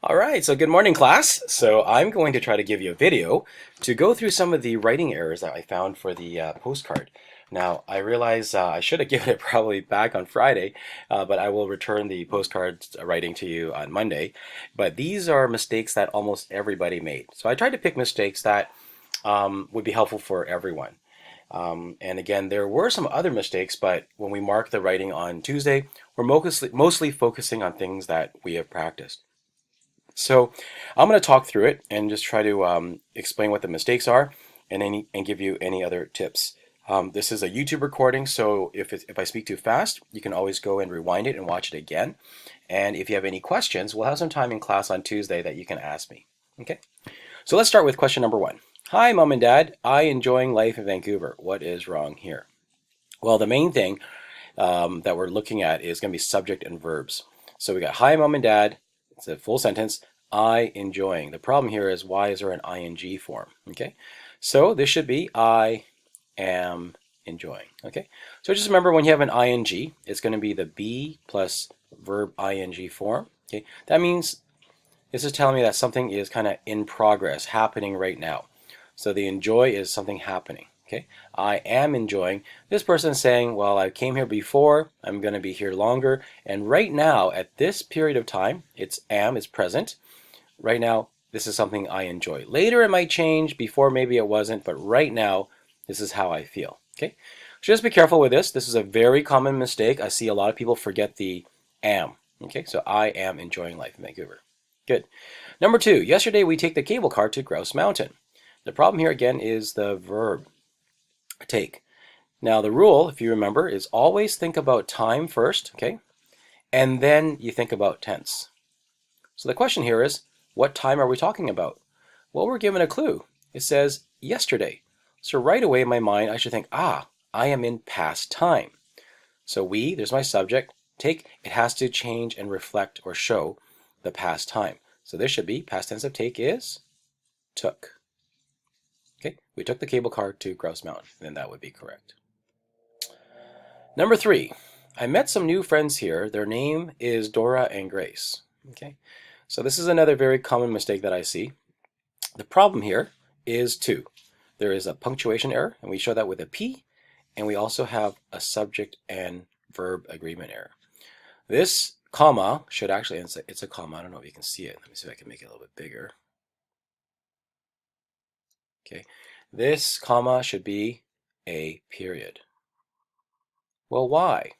All right, so good morning, class. So I'm going to try to give you a video to go through some of the writing errors that I found for the postcard. Now, I realize I should have given it probably back on Friday, but I will return the postcard writing to you on Monday. But these are mistakes that almost everybody made. So I tried to pick mistakes that would be helpful for everyone. And again, there were some other mistakes, but when we mark the writing on Tuesday, we're mostly focusing on things that we have practiced. So I'm going to talk through it and just try to explain what the mistakes are and give you any other tips. This is a YouTube recording, so if I speak too fast, you can always go and rewind it and watch it again. And if you have any questions, we'll have some time in class on Tuesday that you can ask me. Okay, so let's start with question number one. Hi, Mom and Dad. I enjoying life in Vancouver. What is wrong here? Well, the main thing that we're looking at is going to be subject and verbs. So we got hi, Mom and Dad. It's a full sentence. I enjoying. The problem here is why is there an ing form? Okay, so this should be I am enjoying. Okay, so just remember when you have an ing, it's going to be the be plus verb ing form. Okay, that means this is telling me that something is kind of in progress, happening right now. So the enjoy is something happening. Okay, I am enjoying. This person is saying, well, I came here before, I'm going to be here longer, and right now, at this period of time, it's am is present. Right now, this is something I enjoy. Later, it might change. Before, maybe it wasn't, but right now, this is how I feel. Okay, so just be careful with this. This is a very common mistake. I see a lot of people forget the am. Okay, so I am enjoying life in Vancouver. Good. Number two, yesterday we take the cable car to Grouse Mountain. The problem here again is the verb take. Now the rule, if you remember, is always think about time first, okay? And then you think about tense. So the question here is, what time are we talking about? Well, we're given a clue. It says yesterday. So right away in my mind, I should think, I am in past time. So there's my subject, take, it has to change and reflect or show the past time. So this should be, past tense of take is took. Okay, we took the cable car to Grouse Mountain, then that would be correct. Number three, I met some new friends here. Their name is Dora and Grace. Okay, so this is another very common mistake that I see. The problem here is two. There is a punctuation error, and we show that with a P, and we also have a subject and verb agreement error. This comma should actually, it's a comma, I don't know if you can see it. Let me see if I can make it a little bit bigger. Okay, this comma should be a period. Well, why?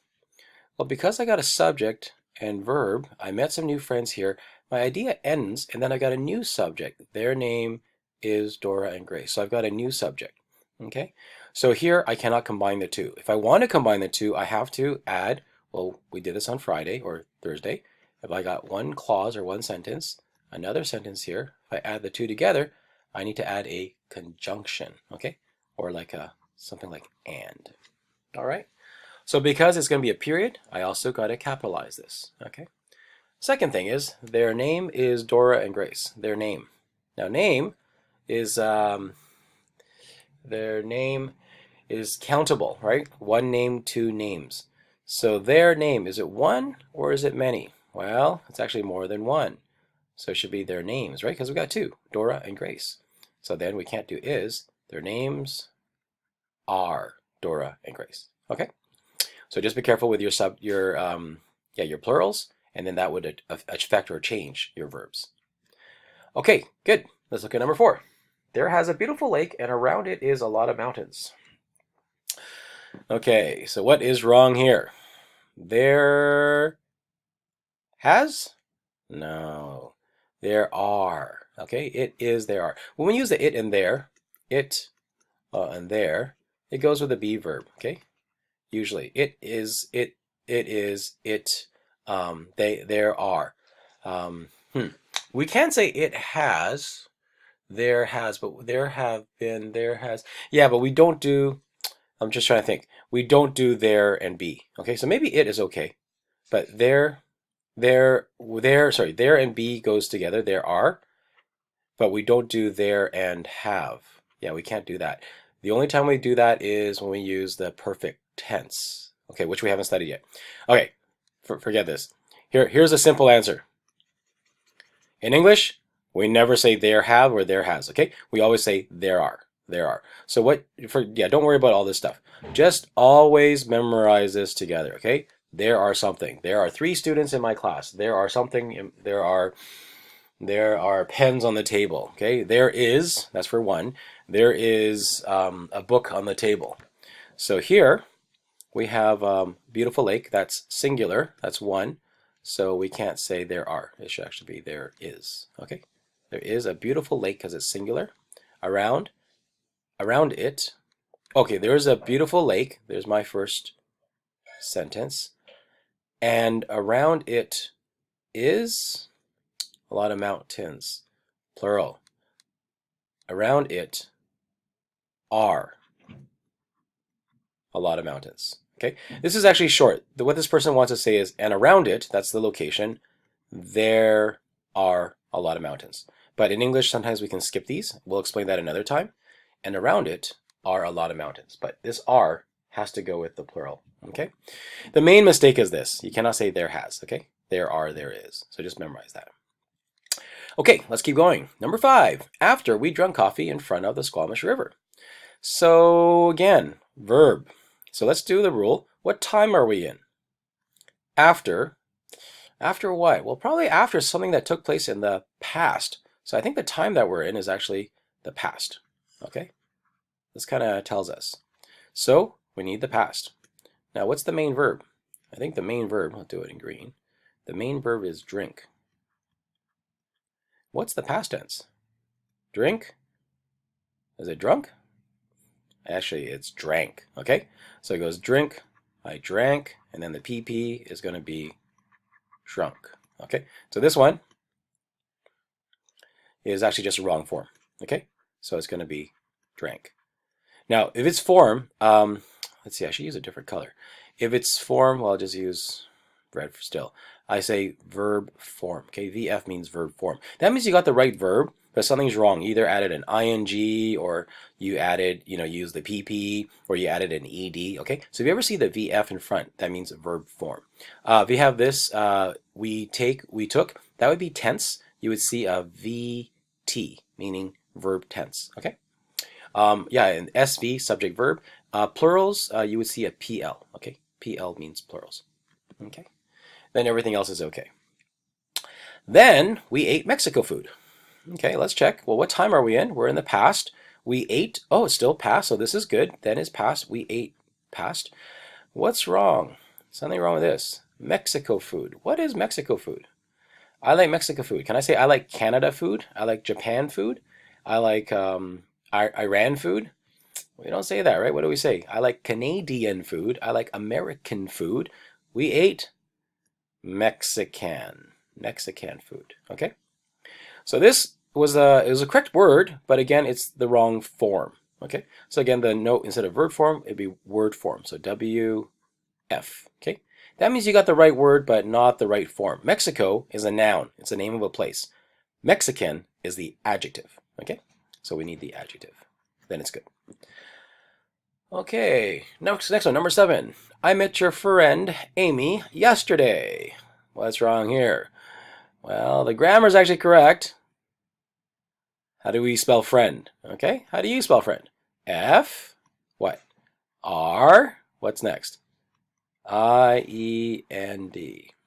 Well, because I got a subject and verb, I met some new friends here, my idea ends, and then I got a new subject. Their name is Dora and Grace. So I've got a new subject. Okay, so here I cannot combine the two. If I want to combine the two, I have to add, well, we did this on Friday or Thursday. If I got one clause or one sentence, another sentence here, if I add the two together, I need to add a conjunction, okay? Or like something like and. All right? So because it's going to be a period, I also got to capitalize this, okay? Second thing is, their name is Dora and Grace. Their name. Now, name is, their name is countable, right? One name, two names. So their name, is it one or is it many? Well, it's actually more than one. So it should be their names, right? Because we got two, Dora and Grace. So then we can't do is. Their names are Dora and Grace. Okay? So just be careful with your plurals, and then that would affect or change your verbs. Okay, good. Let's look at number four. There has a beautiful lake, and around it is a lot of mountains. Okay, so what is wrong here? There has? No. There are. Okay, it is, there are. When we use the it and there, it and there, it goes with a be verb, okay? Usually. It is, it is, it, there are. We can say it has, there has, but there have been, there has. Yeah, but we don't do, I'm just trying to think. We don't do there and be. Okay, so maybe it is okay. But there and be goes together. There are, but we don't do there and have. Yeah, we can't do that. The only time we do that is when we use the perfect tense. Okay, which we haven't studied yet. Okay, forget this. Here's a simple answer. In English, we never say there have or there has, okay? We always say there are. There are. So don't worry about all this stuff. Just always memorize this together, okay? There are something. There are 3 students in my class. There are something, there are pens on the table, okay? There is, that's for 1. There is a book on the table. So here we have beautiful lake, that's singular, that's 1. So we can't say there are. It should actually be there is, okay? There is a beautiful lake because it's singular. Around it, okay, there's a beautiful lake. There's my first sentence. And around it is a lot of mountains, plural. Around it are a lot of mountains. Okay, this is actually short. What this person wants to say is, and around it, that's the location, there are a lot of mountains. But in English, sometimes we can skip these. We'll explain that another time. And around it are a lot of mountains. But this are has to go with the plural. Okay. The main mistake is this. You cannot say there has. Okay. There are, there is. So just memorize that. Okay, let's keep going. Number 5. After we drank coffee in front of the Squamish River. So again, verb. So let's do the rule. What time are we in? After. After what? Well, probably after something that took place in the past. So I think the time that we're in is actually the past. Okay? This kind of tells us. So we need the past. Now, what's the main verb? I think the main verb, I'll do it in green. The main verb is drink. What's the past tense? Drink? Is it drunk? Actually, it's drank. Okay? So it goes drink, I drank, and then the PP is going to be drunk. Okay? So this one is actually just a wrong form. Okay? So it's going to be drank. Now, if it's form, let's see, I should use a different color. If it's form, well, I'll just use red still. I say verb form. Okay, VF means verb form. That means you got the right verb, but something's wrong. You either added an ing or you added, use the PP or you added an ed. Okay, so if you ever see the VF in front, that means verb form. If you have this, we took, that would be tense. You would see a VT, meaning verb tense. Okay. Yeah, and SV, subject verb. Plurals, you would see a PL. Okay, PL means plurals. Okay, then everything else is okay. Then we ate Mexico food. Okay, let's check. Well, what time are we in? We're in the past. We ate. Oh, it's still past, so this is good. Then is past. We ate past. What's wrong? Something wrong with this. Mexico food. What is Mexico food? I like Mexico food. Can I say I like Canada food? I like Japan food. I like Iran food. We don't say that, right? What do we say? I like Canadian food. I like American food. We ate Mexican food. Okay. So this was it was a correct word, but again, it's the wrong form. Okay. So again, the note instead of verb form, it'd be word form. So WF. Okay. That means you got the right word, but not the right form. Mexico is a noun. It's the name of a place. Mexican is the adjective. Okay. So we need the adjective. Then it's good. Okay, next one, number 7. I met your friend Amy yesterday. What's wrong here? Well, the grammar is actually correct. How do we spell friend? Okay, how do you spell friend? F, what? R, what's next? I-E-N-D.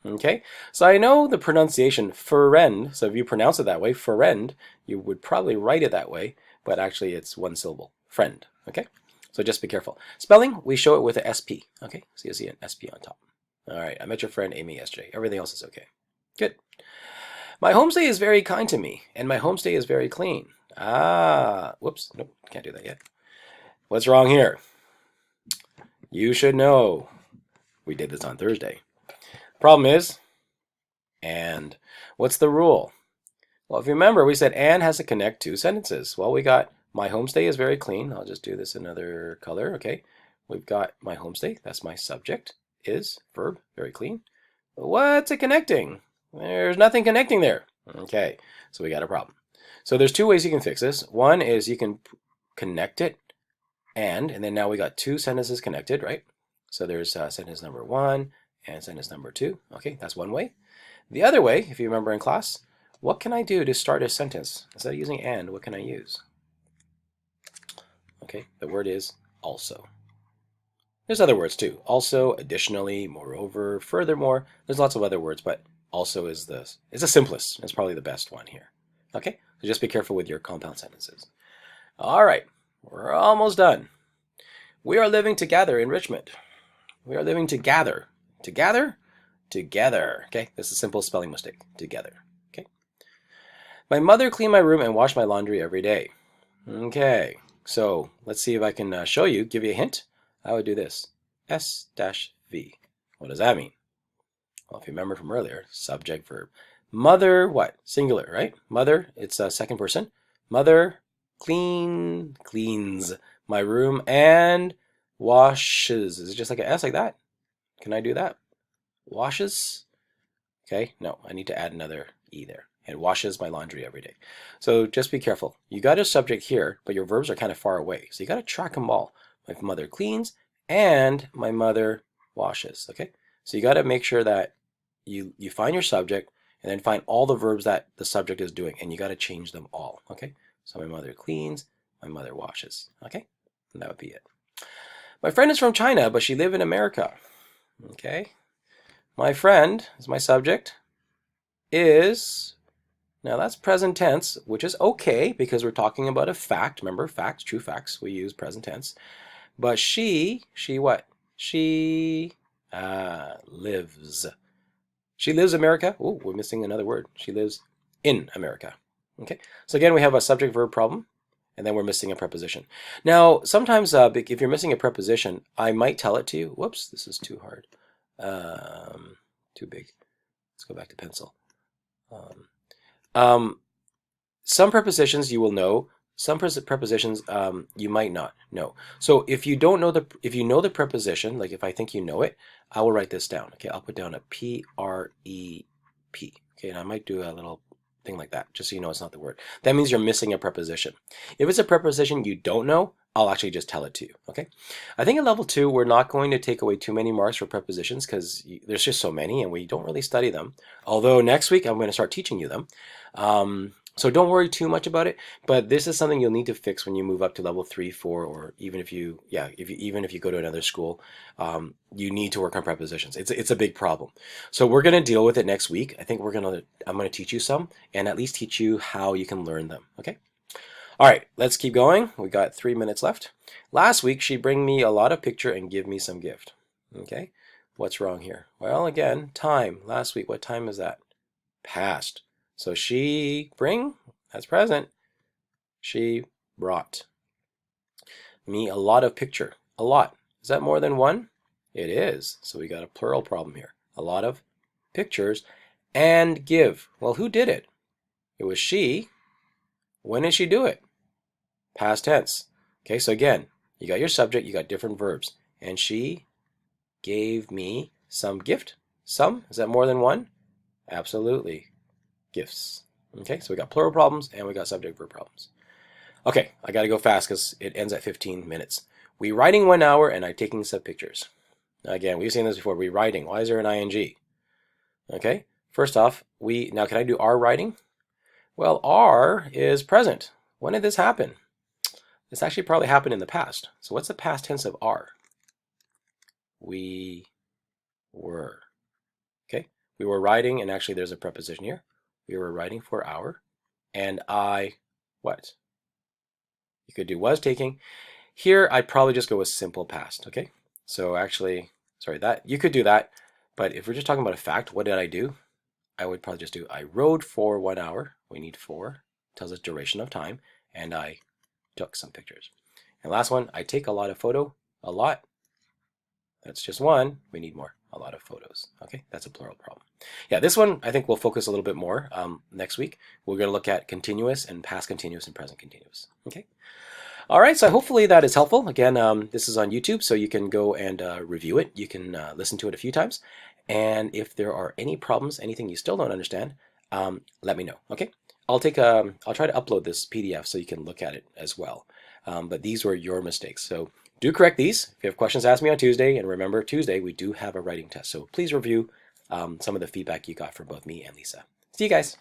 Okay, so I know the pronunciation friend, so if you pronounce it that way, friend, you would probably write it that way, but actually it's one syllable, friend, okay? So just be careful. Spelling, we show it with a SP, okay? So you'll see an SP on top. All right, I met your friend Amy yesterday. Everything else is okay. Good. My homestay is very kind to me, and my homestay is very clean. Whoops, nope, can't do that yet. What's wrong here? You should know. We did this on Thursday. Problem is, and. What's the rule? Well, if you remember, we said and has to connect 2 sentences. Well, we got my homestay is very clean. I'll just do this another color, okay? We've got my homestay, that's my subject, is, verb, very clean. What's it connecting? There's nothing connecting there. Okay, so we got a problem. So there's 2 ways you can fix this. One is you can connect it and then now we got 2 sentences connected, right? So there's sentence number 1 and sentence number 2. Okay, that's one way. The other way, if you remember in class, what can I do to start a sentence? Instead of using and, what can I use? Okay, the word is also. There's other words too. Also, additionally, moreover, furthermore. There's lots of other words, but also is the simplest. It's probably the best one here. Okay, so just be careful with your compound sentences. All right, we're almost done. We are living together in Richmond. We are living together. Together? Together. Okay, this is a simple spelling mistake. Together. Okay. My mother cleaned my room and washed my laundry every day. Okay, so let's see if I can show you, give you a hint. I would do this. S-V. What does that mean? Well, if you remember from earlier, subject, verb. Mother, what? Singular, right? Mother, it's a second person. Mother cleans my room and washes. Is it just like an S like that? Can I do that? Washes? Okay, no, I need to add another E there. And washes my laundry every day. So just be careful. You got a subject here, but your verbs are kind of far away. So you got to track them all. My mother cleans and my mother washes. Okay, so you got to make sure that you find your subject and then find all the verbs that the subject is doing, and you got to change them all. Okay, so my mother cleans, my mother washes. Okay, and that would be it. My friend is from China, but she lives in America. Okay, my friend is my subject. Is, now that's present tense, which is okay because we're talking about a fact. Remember, facts, true facts, we use present tense. But she what? She lives. She lives America. Oh, we're missing another word. She lives in America. Okay, so again, we have a subject-verb problem, and then we're missing a preposition. Now, sometimes if you're missing a preposition, I might tell it to you. Whoops, this is too hard. Too big. Let's go back to pencil. Some prepositions you will know. Some prepositions you might not know. So if you don't know if you know the preposition, like if I think you know it, I will write this down. Okay, I'll put down a P-R-E-P. Okay, and I might do a little thing like that, just so you know it's not the word. That means you're missing a preposition. If it's a preposition you don't know, I'll actually just tell it to you. Okay, I think at level 2 we're not going to take away too many marks for prepositions because there's just so many and we don't really study them. Although next week I'm going to start teaching you them. So don't worry too much about it, but this is something you'll need to fix when you move up to level 3, 4, or even if you go to another school, you need to work on prepositions. It's a big problem. So we're going to deal with it next week. I think I'm going to teach you some and at least teach you how you can learn them. Okay. All right, let's keep going. We got 3 minutes left. Last week she bring me a lot of picture and give me some gift. Okay. What's wrong here? Well, again, time. Last week, what time is that? Past. So she bring, that's present. She brought me a lot of picture. A lot. Is that more than one? It is. So we got a plural problem here. A lot of pictures and give. Well, who did it? It was she. When did she do it? Past tense. Okay, so again, you got your subject, you got different verbs. And she gave me some gift. Some? Is that more than one? Absolutely. Gifts. Okay, so we got plural problems and we got subject verb problems. Okay, I got to go fast because it ends at 15 minutes. We writing 1 hour and I'm taking some pictures. Again, we've seen this before. We writing. Why is there an ing? Okay, first off, now can I do are writing? Well, are is present. When did this happen? This actually probably happened in the past. So what's the past tense of are? We were. Okay, we were writing, and actually there's a preposition here. We were writing for hour, and I, what? You could do was taking. Here, I'd probably just go with simple past, okay? So actually, sorry, that you could do that, but if we're just talking about a fact, what did I do? I would probably just do I rode for 1 hour. We need 4, tells us duration of time, and I took some pictures. And last one, I take a lot of photo, a lot. That's just one, we need more, a lot of photos. Okay, that's a plural problem. Yeah, this one I think we'll focus a little bit more next week. We're going to look at continuous and past continuous and present continuous. Okay. All right, so hopefully that is helpful. Again, this is on YouTube, so you can go and review it. You can listen to it a few times. And if there are any problems, anything you still don't understand, let me know, okay? I'll try to upload this PDF so you can look at it as well. But these were your mistakes. So do correct these. If you have questions, ask me on Tuesday. And remember, Tuesday, we do have a writing test. So please review some of the feedback you got from both me and Lisa. See you guys.